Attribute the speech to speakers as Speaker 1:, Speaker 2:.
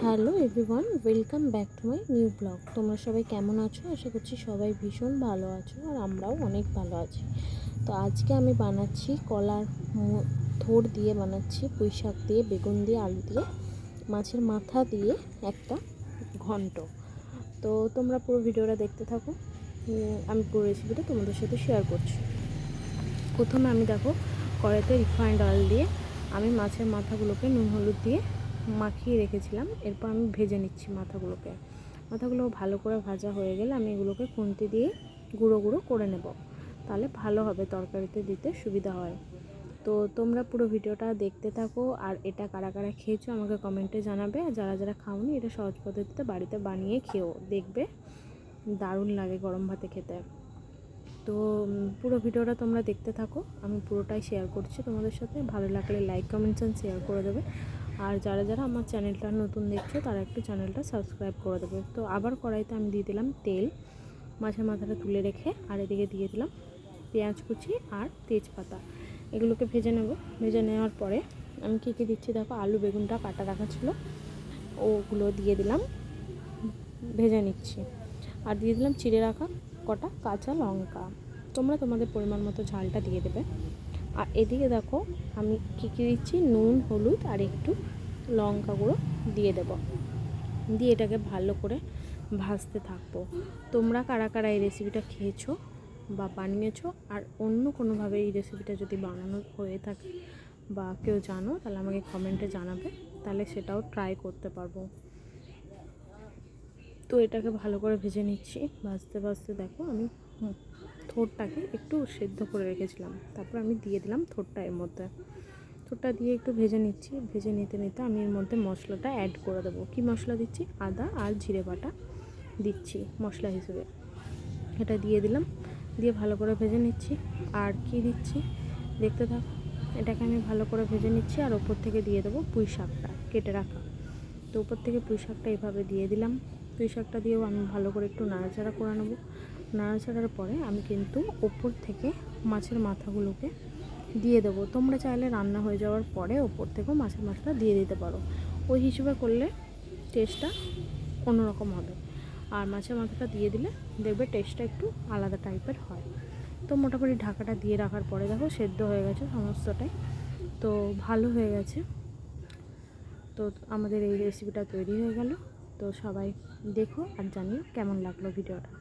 Speaker 1: Hello everyone, welcome back to my new blog. তোমরা সবাই কেমন আছো? আশা করছি সবাই ভীষণ ভালো আছো, আর আমরাও অনেক ভালো আছি। তো আজকে আমি বানাচ্ছি কলার থোড় দিয়ে বানাচ্ছি, পুঁই শাক দিয়ে, বেগুন দিয়ে, আলু দিয়ে, মাছের মাথা দিয়ে একটা ঘন্ট। তো তোমরা পুরো ভিডিওটা দেখতে থাকো। আমি পুরো রেসিপিটা তোমাদের সাথে শেয়ার করছি। প্রথমে আমি দেখো কড়াইতে রিফাইন্ড অয়েল দিয়ে আমি মাছের মাথাগুলোকে নুন হলুদ দিয়ে মাখিয়ে রেখেছিলাম। এরপর আমি ভেজে নিচ্ছি মাথাগুলো ভালো করে ভাজা হয়ে গেলে আমি এগুলোকে খুন্তি দিয়ে গুঁড়ো গুঁড়ো করে নেব, তাহলে ভালো হবে, তরকারিতে দিতে সুবিধা হয়। তো তোমরা পুরো ভিডিওটা দেখতে থাকো, আর এটা কারা কারা খেয়েছো আমাকে কমেন্টে জানাবে। আর যারা যারা খাওনি, এটা সহজ পদ্ধতিতে বাড়িতে বানিয়ে খেও, দেখবে দারুণ লাগে গরম ভাতে খেতে। তো পুরো ভিডিওটা তোমরা দেখতে থাকো, আমি পুরোটাই শেয়ার করছি তোমাদের সাথে। ভালো লাগলে লাইক কমেন্টস অ্যান্ড শেয়ার করে দেবে। আর যারা যারা আমার চ্যানেলটা নতুন দেখছো তারা একটু চ্যানেলটা সাবস্ক্রাইব করে দেবে। তো আবার কড়াইতে আমি দিয়ে দিলাম তেল, মাছের মাথাটা তুলে রেখে, আর এদিকে দিয়ে দিলাম পেঁয়াজ কুচি আর তেজপাতা। এগুলোকে ভেজে নেব। ভেজে নেওয়ার পরে আমি কী কী দিচ্ছি দেখো, আলু বেগুনটা কাটা রাখা ছিল, ওগুলো দিয়ে দিলাম, ভেজে নিচ্ছি। আর দিয়ে দিলাম চিড়ে রাখা কটা কাঁচা লঙ্কা। তোমরা তোমাদের পরিমাণ মতো ঝালটা দিয়ে দেবে। আর এদিকে দেখো আমি কী কী দিচ্ছি, নুন হলুদ আর একটু লঙ্কা গুঁড়ো দিয়ে দেব, দিয়ে এটাকে ভালো করে ভাজতে থাকবো। তোমরা কারা কারা এই রেসিপিটা খেয়েছো বা বানিয়েছো, আর অন্য কোনোভাবে এই রেসিপিটা যদি বানানো হয়ে থাকে বা কেউ জানো, তাহলে আমাকে কমেন্টে জানাবে, তাহলে সেটাও ট্রাই করতে পারবো। তো এটাকে ভালো করে ভেজে নিচ্ছি। ভাজতে ভাজতে দেখো আমি থোড়টাকে একটু সেদ্ধ করে রেখেছিলাম, তারপর আমি দিয়ে দিলাম থোড়টা এর মধ্যে। থোড়টা দিয়ে একটু ভেজে নিচ্ছি। ভেজে নিতে নিতে আমি এর মধ্যে মশলাটা অ্যাড করে দেবো। কী মশলা দিচ্ছি? আদা আর জিরে বাটা দিচ্ছি মশলা হিসেবে। এটা দিয়ে দিলাম, দিয়ে ভালো করে ভেজে নিচ্ছি। আর কি দিচ্ছি দেখতে থাকো। এটাকে আমি ভালো করে ভেজে নিচ্ছি, আর ওপর থেকে দিয়ে দেবো পুঁই শাকটা কেটে রাখা। তো উপর থেকে পুঁই শাকটা এইভাবে দিয়ে দিলাম। পুঁই শাকটা দিয়েও আমি ভালো করে একটু নাড়াচাড়া করে নেবো। নাড়াচাড়ার পরে আমি কিন্তু ওপর থেকে মাছের মাথাগুলোকে দিয়ে দেবো। তোমরা চাইলে রান্না হয়ে যাওয়ার পরে ওপর থেকেও মাছের মাথাটা দিয়ে দিতে পারো, ওই হিসেবে করলে টেস্টটা অন্যরকম হবে। আর মাছের মাথাটা দিয়ে দিলে দেখবে টেস্টটা একটু আলাদা টাইপের হয়। তো মোটামুটি ঢাকাটা দিয়ে রাখার পরে দেখো সেদ্ধ হয়ে গেছে সমস্তটাই, তো ভালো হয়ে গেছে। তো আমাদের এই রেসিপিটা তৈরি হয়ে গেল। তো সবাই দেখো আর জানিও কেমন লাগলো ভিডিওটা।